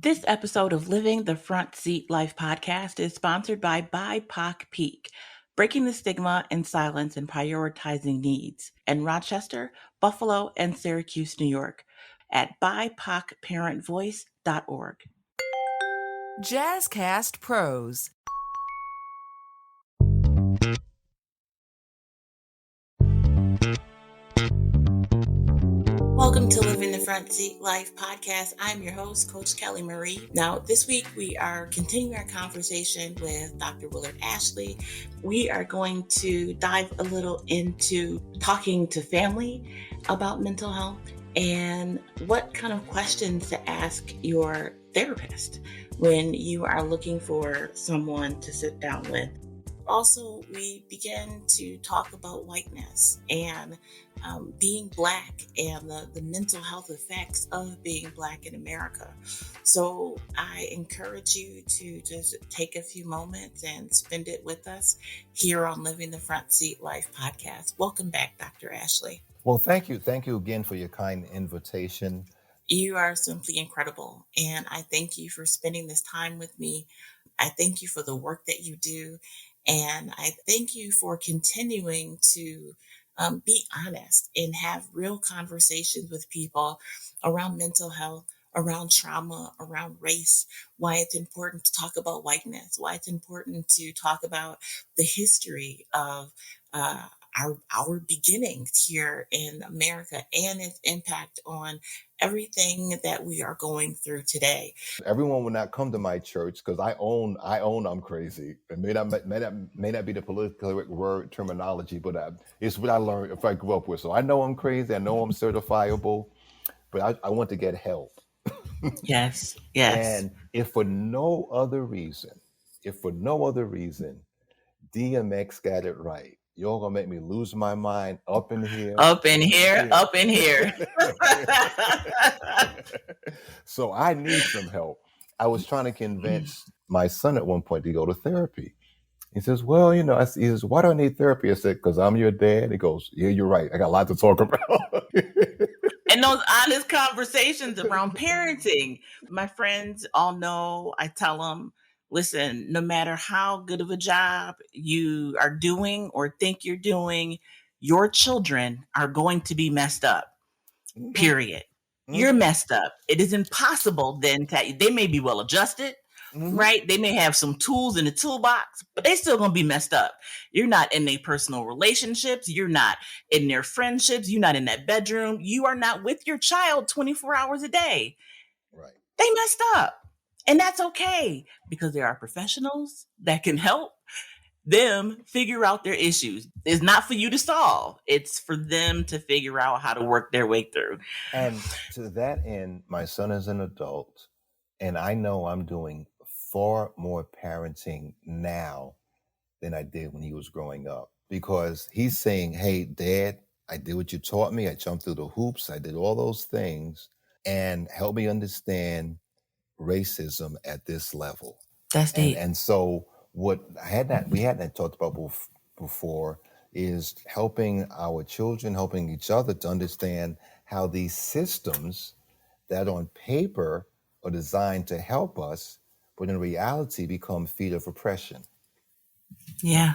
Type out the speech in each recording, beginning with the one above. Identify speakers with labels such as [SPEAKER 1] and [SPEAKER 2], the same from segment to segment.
[SPEAKER 1] This episode of Living the Front Seat Life podcast is sponsored by BIPOC Peak, breaking the stigma and silence and prioritizing needs in Rochester, Buffalo, and Syracuse, New York at bipocparentvoice.org.
[SPEAKER 2] Jazzcast Pros.
[SPEAKER 1] Welcome to Living the Front Seat Life podcast. I'm your host, Coach Kelly Marie. Now, this week we are continuing our conversation with Dr. Willard Ashley. We are going to dive a little into talking to family about mental health and what kind of questions to ask your therapist when you are looking for someone to sit down with. Also, we begin to talk about whiteness and being Black and the mental health effects of being Black in America. So I encourage you to just take a few moments and spend it with us here on Living the Front Seat Life podcast. Welcome back, Dr. Ashley.
[SPEAKER 3] Well, thank you. Thank you again for your kind invitation.
[SPEAKER 1] You are simply incredible. And I thank you for spending this time with me. I thank you for the work that you do. And I thank you for continuing to be honest and have real conversations with people around mental health, around trauma, around race, why it's important to talk about whiteness, why it's important to talk about the history of our beginnings here in America and its impact on everything that we are going through today.
[SPEAKER 3] Everyone will not come to my church because I own I'm crazy. It may not be the political word terminology, but it's what I learned if I grew up with. So I know I'm crazy. I know I'm certifiable, but I want to get help.
[SPEAKER 1] Yes.
[SPEAKER 3] And if for no other reason, DMX got it right. You're gonna make me lose my mind up in here. So I need some help. I was trying to convince my son at one point to go to therapy. He says, well, he says, why do I need therapy? I said, because I'm your dad. He goes, yeah, you're right. I got a lot to talk about.
[SPEAKER 1] And those honest conversations around parenting. My friends all know, I tell them, listen, no matter how good of a job you are doing or think you're doing, your children are going to be messed up, period. You're messed up. It is impossible then they may be well adjusted, right? They may have some tools in the toolbox, but they still gonna be messed up. You're not in their personal relationships. You're not in their friendships. You're not in that bedroom. You are not with your child 24 hours a day.
[SPEAKER 3] Right.
[SPEAKER 1] They messed up. And that's okay because there are professionals that can help them figure out their issues. It's not for you to solve. It's for them to figure out how to work their way through.
[SPEAKER 3] And to that end, my son is an adult, and I know I'm doing far more parenting now than I did when he was growing up, because he's saying, hey, Dad, I did what you taught me. I jumped through the hoops. I did all those things, and help me understand racism at this level.
[SPEAKER 1] That's deep.
[SPEAKER 3] And so what we hadn't talked about before is helping our children, helping each other to understand how these systems that on paper are designed to help us, but in reality become feet of oppression.
[SPEAKER 1] Yeah.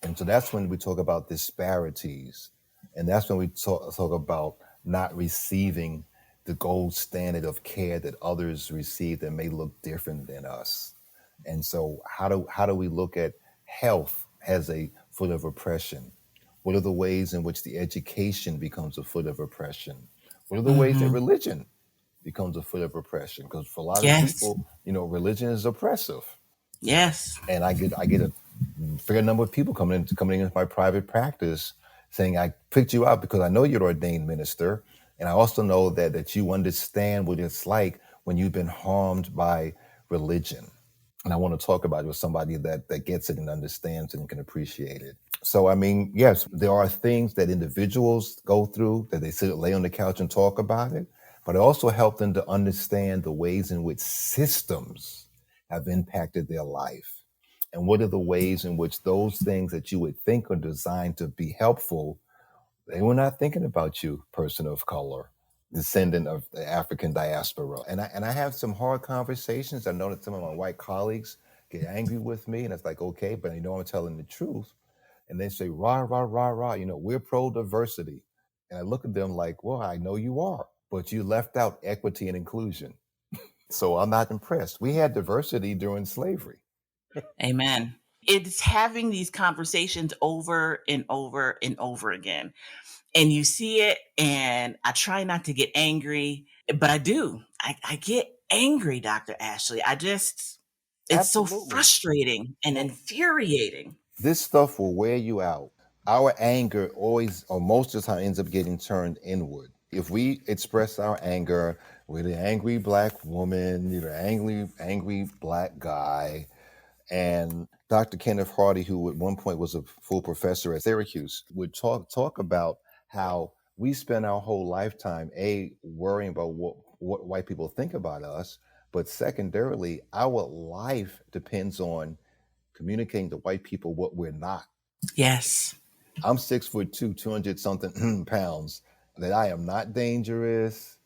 [SPEAKER 3] And so that's when we talk about disparities. And that's when we talk about not receiving the gold standard of care that others receive that may look different than us. And so how do we look at health as a foot of oppression? What are the ways in which the education becomes a foot of oppression? What are the ways that religion becomes a foot of oppression? Because for a lot of people, religion is oppressive.
[SPEAKER 1] Yes.
[SPEAKER 3] And I get a fair number of people coming into my private practice saying, I picked you out because I know you're an ordained minister. And I also know that you understand what it's like when you've been harmed by religion. And I want to talk about it with somebody that gets it and understands it and can appreciate it. So, I mean, yes, there are things that individuals go through that they lay on the couch and talk about it, but it also helps them to understand the ways in which systems have impacted their life. And what are the ways in which those things that you would think are designed to be helpful, they were not thinking about you, person of color. descendant of the African diaspora. And I have some hard conversations. I know that some of my white colleagues get angry with me, and it's like, okay, but I'm telling the truth. And they say, rah, rah, rah, rah, we're pro diversity. And I look at them like, well, I know you are, but you left out equity and inclusion. So I'm not impressed. We had diversity during slavery.
[SPEAKER 1] Amen. It's having these conversations over and over and over again. And you see it, and I try not to get angry, but I do. I get angry, Dr. Ashley. It's so
[SPEAKER 3] Absolutely.
[SPEAKER 1] frustrating and
[SPEAKER 3] Well,
[SPEAKER 1] infuriating.
[SPEAKER 3] this stuff will wear you out. Our anger always, or most of the time, ends up getting turned inward. If we express our anger with an angry black woman, angry black guy, and Dr. Kenneth Hardy, who at one point was a full professor at Syracuse, would talk about how we spend our whole lifetime worrying about what white people think about us, but secondarily, our life depends on communicating to white people what we're not.
[SPEAKER 1] Yes.
[SPEAKER 3] I'm 6'2", 200 something pounds. That I am not dangerous.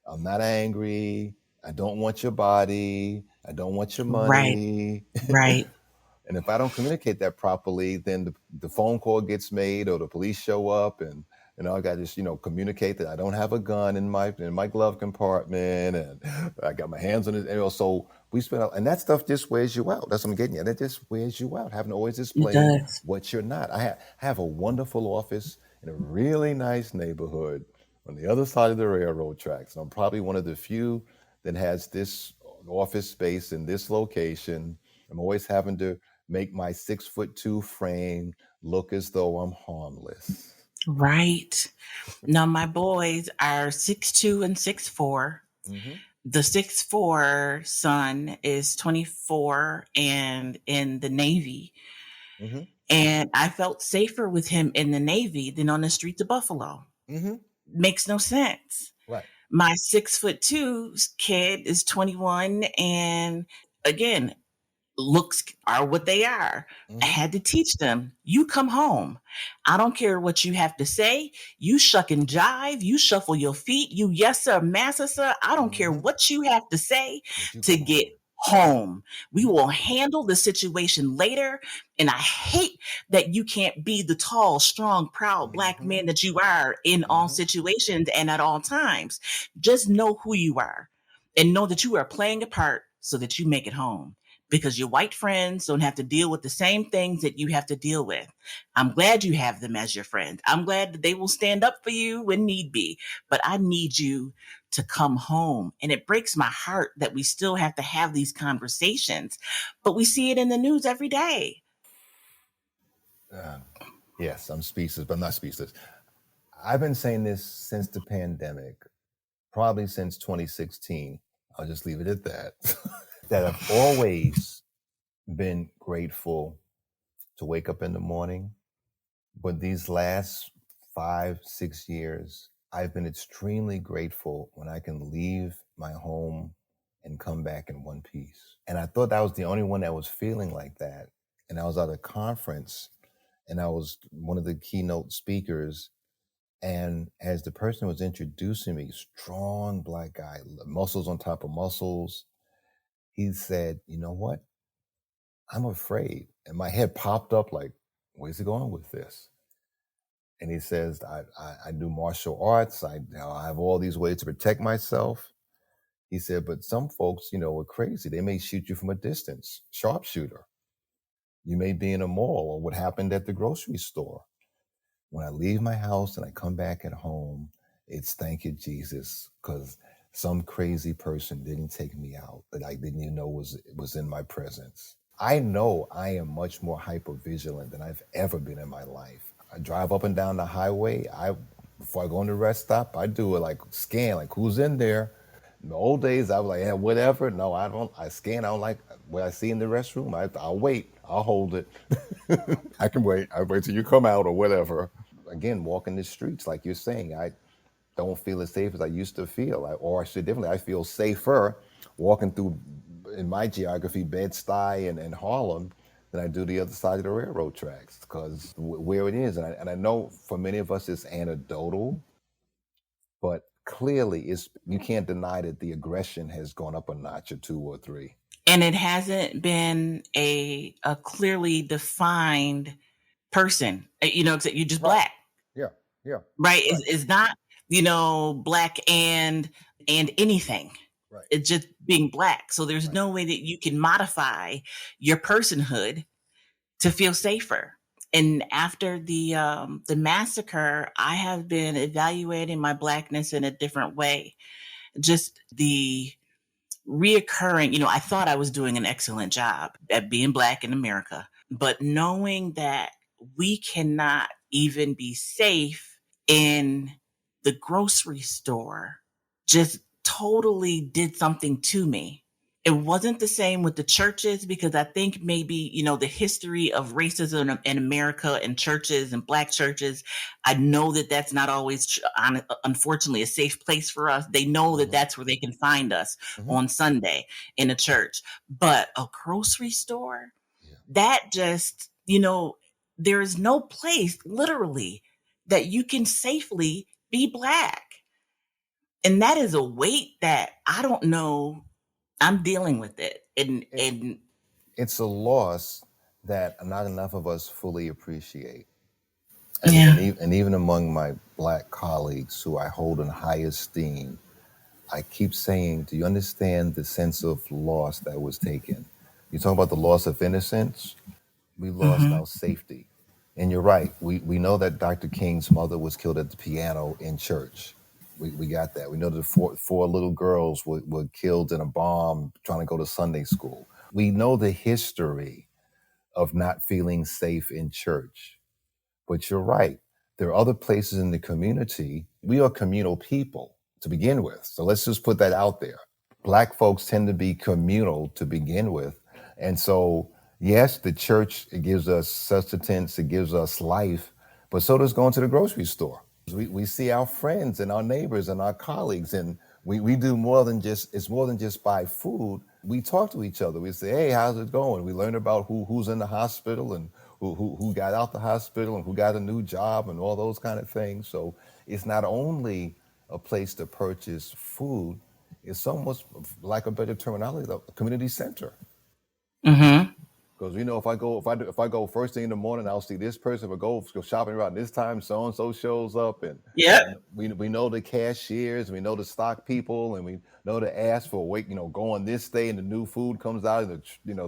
[SPEAKER 3] I'm not angry. I don't want your body. I don't want your
[SPEAKER 1] Right.
[SPEAKER 3] money.
[SPEAKER 1] Right.
[SPEAKER 3] And if I don't communicate that properly, then the phone call gets made or the police show up, and I got to just communicate that I don't have a gun in my glove compartment, and I got my hands on it. So we spend and that stuff just wears you out. That's what I'm getting at. It just wears you out, having to always
[SPEAKER 1] It
[SPEAKER 3] explain
[SPEAKER 1] does.
[SPEAKER 3] what you're not. I have a wonderful office in a really nice neighborhood on the other side of the railroad tracks, and I'm probably one of the few that has this office space in this location. I'm always having to make my 6'2" frame look as though I'm harmless.
[SPEAKER 1] Right. Now, my boys are 6'2" and 6'4".
[SPEAKER 3] Mm-hmm.
[SPEAKER 1] The 6'4" son is 24 and in the Navy.
[SPEAKER 3] Mm-hmm.
[SPEAKER 1] And I felt safer with him in the Navy than on the streets of Buffalo.
[SPEAKER 3] Mm-hmm.
[SPEAKER 1] Makes no sense.
[SPEAKER 3] Right.
[SPEAKER 1] My 6'2" kid is 21, and again, looks are what they are. I
[SPEAKER 3] Mm-hmm.
[SPEAKER 1] had to teach them, you come home. I don't care what you have to say. You shuck and jive. You shuffle your feet. You yes, sir, master, sir. I don't care
[SPEAKER 3] Mm-hmm.
[SPEAKER 1] what you have to say
[SPEAKER 3] But you
[SPEAKER 1] to
[SPEAKER 3] come
[SPEAKER 1] get
[SPEAKER 3] home.
[SPEAKER 1] home. We
[SPEAKER 3] Mm-hmm.
[SPEAKER 1] will handle the situation later. And I hate that you can't be the tall, strong, proud black
[SPEAKER 3] Mm-hmm.
[SPEAKER 1] man that you are in all
[SPEAKER 3] Mm-hmm.
[SPEAKER 1] situations and at all times. Just know who you are and know that you are playing a part so that you make it home, because your white friends don't have to deal with the same things that you have to deal with. I'm glad you have them as your friend. I'm glad that they will stand up for you when need be, but I need you to come home. And it breaks my heart that we still have to have these conversations, but we see it in the news every day.
[SPEAKER 3] Yes, I'm speechless, but I'm not speechless. I've been saying this since the pandemic, probably since 2016. I'll just leave it at that. That I've always been grateful to wake up in the morning. But these last 5, 6 years, I've been extremely grateful when I can leave my home and come back in one piece. And I thought I was the only one that was feeling like that. And I was at a conference and I was one of the keynote speakers. And as the person was introducing me, strong black guy, muscles on top of muscles, he said, you know what? I'm afraid. And my head popped up like, where's he going with this? And he says, I do martial arts. I have all these ways to protect myself. He said, but some folks, are crazy. They may shoot you from a distance, sharpshooter. You may be in a mall, or what happened at the grocery store. When I leave my house and I come back at home, it's thank you, Jesus, because some crazy person didn't take me out that I didn't even know was in my presence. I know I am much more hyper vigilant than I've ever been in my life. I drive up and down the highway. Before I go in the rest stop, I do a like scan, like who's in there. In the old days, I was like, yeah, whatever. No, I don't. I scan. I don't like what I see in the restroom. I'll wait. I'll hold it. I can wait. I wait till you come out or whatever. Again, walking the streets, like you're saying, I don't feel as safe as I used to feel. Or I should differently, I feel safer walking through, in my geography, Bed-Stuy and Harlem than I do the other side of the railroad tracks because where it is. And I know for many of us it's anecdotal, but clearly it's you can't deny that the aggression has gone up a notch or two or three.
[SPEAKER 1] And it hasn't been a clearly defined person. You're just
[SPEAKER 3] Right.
[SPEAKER 1] black,
[SPEAKER 3] Yeah. Yeah.
[SPEAKER 1] right?
[SPEAKER 3] Right.
[SPEAKER 1] It's not, black and anything.
[SPEAKER 3] Right.
[SPEAKER 1] It's just being black. So there's
[SPEAKER 3] Right.
[SPEAKER 1] no way that you can modify your personhood to feel safer. And after the massacre, I have been evaluating my blackness in a different way. Just the reoccurring, I thought I was doing an excellent job at being black in America, but knowing that we cannot even be safe in the grocery store just totally did something to me. It wasn't the same with the churches because I think maybe, the history of racism in America and churches and black churches, I know that that's not always, unfortunately, a safe place for us. They know that
[SPEAKER 3] Mm-hmm.
[SPEAKER 1] that's where they can find us
[SPEAKER 3] Mm-hmm.
[SPEAKER 1] on Sunday in a church. But a grocery store,
[SPEAKER 3] Yeah.
[SPEAKER 1] that just, there is no place literally that you can safely be black. And that is a weight that I don't know. I'm dealing with it. And
[SPEAKER 3] It,
[SPEAKER 1] and
[SPEAKER 3] it's a loss that not enough of us fully appreciate.
[SPEAKER 1] yeah.
[SPEAKER 3] And even among my black colleagues who I hold in high esteem, I keep saying, do you understand the sense of loss that was taken? You talk about the loss of innocence, we lost
[SPEAKER 1] Mm-hmm.
[SPEAKER 3] our safety. And you're right. We know that Dr. King's mother was killed at the piano in church. We got that. We know that four little girls were killed in a bomb trying to go to Sunday school. We know the history of not feeling safe in church. But you're right. There are other places in the community. We are communal people to begin with. So let's just put that out there. Black folks tend to be communal to begin with. And so, yes, the church, it gives us sustenance, it gives us life, but so does going to the grocery store. We see our friends and our neighbors and our colleagues, and we do more than just, it's more than just buy food. We talk to each other. We say, hey, how's it going? We learn about who's in the hospital and who got out the hospital and who got a new job and all those kind of things. So it's not only a place to purchase food, it's almost like a better terminology, a community center.
[SPEAKER 1] Mm-hmm.
[SPEAKER 3] Because if I go first thing in the morning, I'll see this person. If I go shopping around this time, so and so shows up, and
[SPEAKER 1] Yep.
[SPEAKER 3] we know the cashiers, we know the stock people, and we know to ask for wait, go on this day, and the new food comes out, and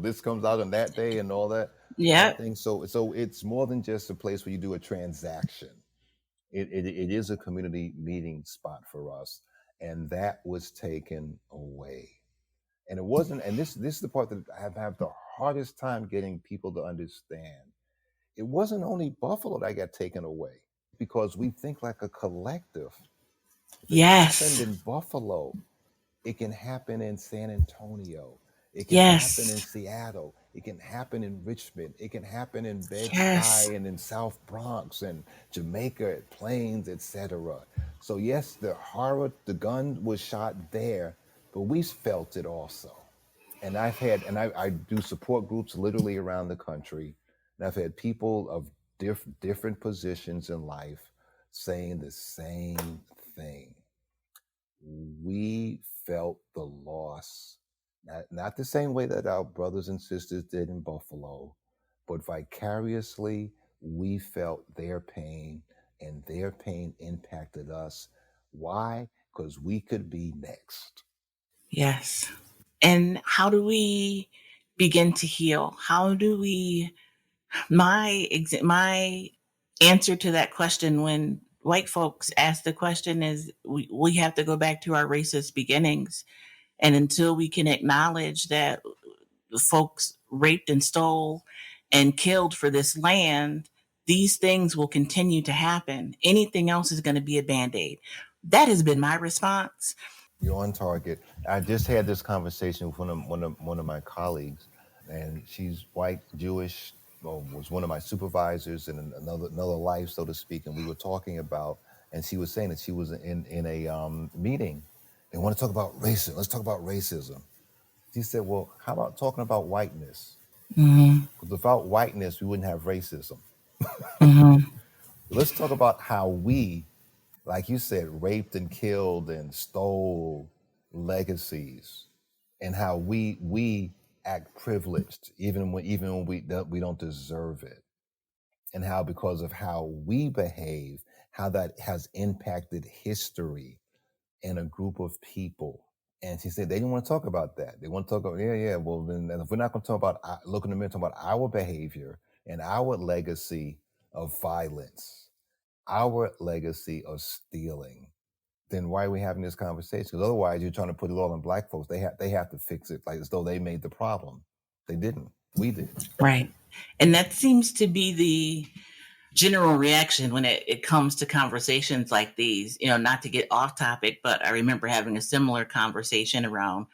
[SPEAKER 3] this comes out on that day, and all that
[SPEAKER 1] Yep.
[SPEAKER 3] thing. So it's more than just a place where you do a transaction. It is a community meeting spot for us, and that was taken away. And it wasn't, and this is the part that I have the hardest time getting people to understand. It wasn't only Buffalo that got taken away because we think like a collective. If it happened
[SPEAKER 1] Yes.
[SPEAKER 3] in Buffalo, it can happen in San Antonio. It can happen in
[SPEAKER 1] Yes.
[SPEAKER 3] Seattle. It can happen in Richmond. It can happen in
[SPEAKER 1] Yes.
[SPEAKER 3] Bed-Stuy and in South Bronx and Jamaica, Plains, etc. So yes, the horror, the gun was shot there, but we felt it also. And I do support groups literally around the country. And I've had people of different positions in life saying the same thing. We felt the loss, not the same way that our brothers and sisters did in Buffalo, but vicariously, we felt their pain, and their pain impacted us. Why? Because we could be next.
[SPEAKER 1] Yes. And how do we begin to heal? How do we my answer to that question when white folks ask the question is we have to go back to our racist beginnings. And until we can acknowledge that folks raped and stole and killed for this land, these things will continue to happen. Anything else is going to be a band-aid. That has been my response.
[SPEAKER 3] You're on target. I just had this conversation with one of my colleagues, and she's white, Jewish, was one of my supervisors in another life, so to speak. And we were talking about, and she was saying that she was in a meeting. They want to talk about racism. Let's talk about racism. She said, "Well, how about talking about whiteness?
[SPEAKER 1] Mm-hmm.
[SPEAKER 3] Because without whiteness, we wouldn't have racism.
[SPEAKER 1] Mm-hmm.
[SPEAKER 3] Let's talk about how we like you said, raped and killed and stole legacies, and how we act privileged even when we don't deserve it, and how because of how we behave, how that has impacted history and a group of people. And she said they didn't want to talk about that. They want to talk about, yeah. Well, then if we're not going to talk about looking at the mirror, talk about our behavior and our legacy of violence, our legacy of stealing, then why are we having this conversation? Because otherwise, you're trying to put it all on black folks. They have to fix it like as though they made the problem. They didn't. We did.
[SPEAKER 1] Right. And that seems to be the general reaction when it comes to conversations like these. Not to get off topic, but I remember having a similar conversation around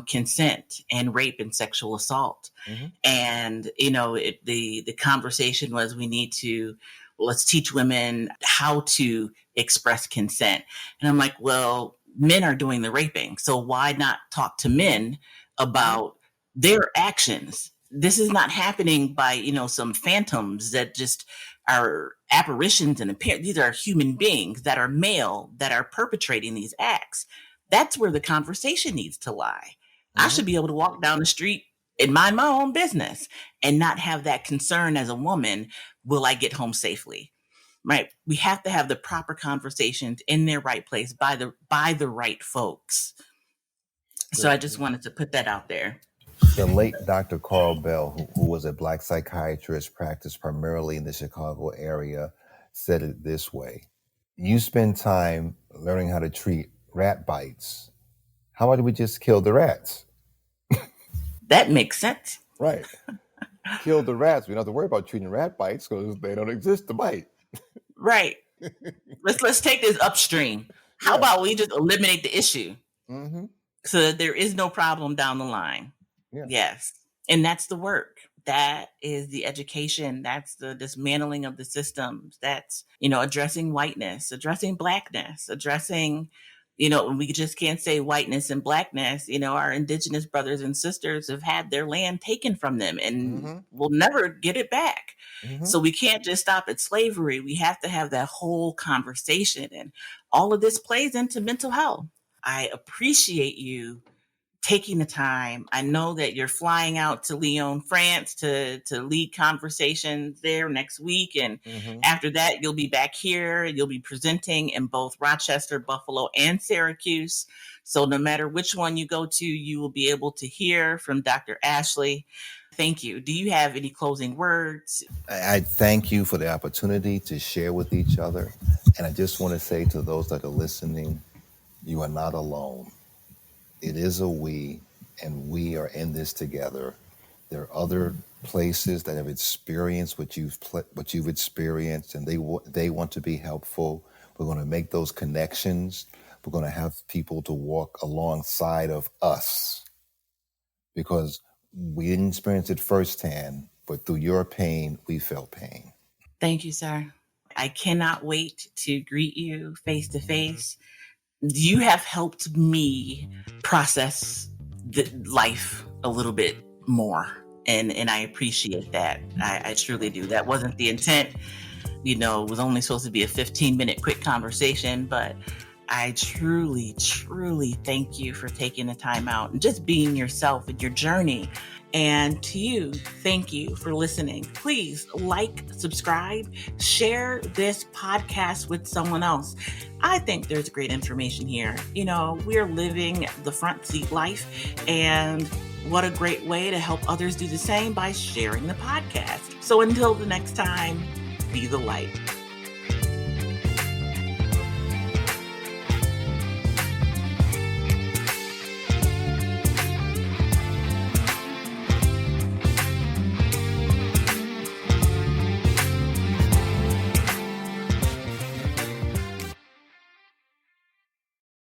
[SPEAKER 1] consent and rape and sexual assault.
[SPEAKER 3] Mm-hmm.
[SPEAKER 1] And, the conversation was let's teach women how to express consent. And I'm like, well, men are doing the raping. So why not talk to men about their actions? This is not happening by, some phantoms that just are apparitions and appear. These are human beings that are male that are perpetrating these acts. That's where the conversation needs to lie. I should be able to walk down the street and mind my own business and not have that concern as a woman. Will I get home safely? Right. We have to have the proper conversations in their right place by the right folks. So I just wanted to put that out there.
[SPEAKER 3] The late Dr. Carl Bell, who was a Black psychiatrist, practiced primarily in the Chicago area, said it this way: you spend time learning how to treat rat bites. How about we just kill the rats?
[SPEAKER 1] That makes sense.
[SPEAKER 3] Right. Kill the rats. We don't have to worry about treating rat bites because they don't exist to bite.
[SPEAKER 1] Right. Let's take this upstream. How about we just eliminate the issue so that there is no problem down the line? Yeah. Yes. And that's the work. That is the education. That's the dismantling of the systems. That's, addressing whiteness, addressing blackness, addressing, we just can't say whiteness and blackness. Our indigenous brothers and sisters have had their land taken from them and will never get it back. So we can't just stop at slavery. We have to have that whole conversation. And all of this plays into mental health. I appreciate you taking the time. I know that you're flying out to Lyon, France to lead conversations there next week. And after that, you'll be back here. You'll be presenting in both Rochester, Buffalo, and Syracuse. So no matter which one you go to, you will be able to hear from Dr. Ashley. Thank you. Do you have any closing words?
[SPEAKER 3] I thank you for the opportunity to share with each other. And I just want to say to those that are listening, you are not alone. It is a we, and we are in this together. There are other places that have experienced what you've experienced, and they want to be helpful. We're going to make those connections. We're going to have people to walk alongside of us, because we didn't experience it firsthand, but through your pain, we felt pain.
[SPEAKER 1] Thank you, sir. I cannot wait to greet you face to face. You have helped me process life a little bit more. And I appreciate that. I truly do. That wasn't the intent. It was only supposed to be a 15-minute quick conversation, but I truly, truly thank you for taking the time out and just being yourself in your journey. And to you, thank you for listening. Please like, subscribe, share this podcast with someone else. I think there's great information here. We're living the front seat life, and what a great way to help others do the same by sharing the podcast. So until the next time, be the light.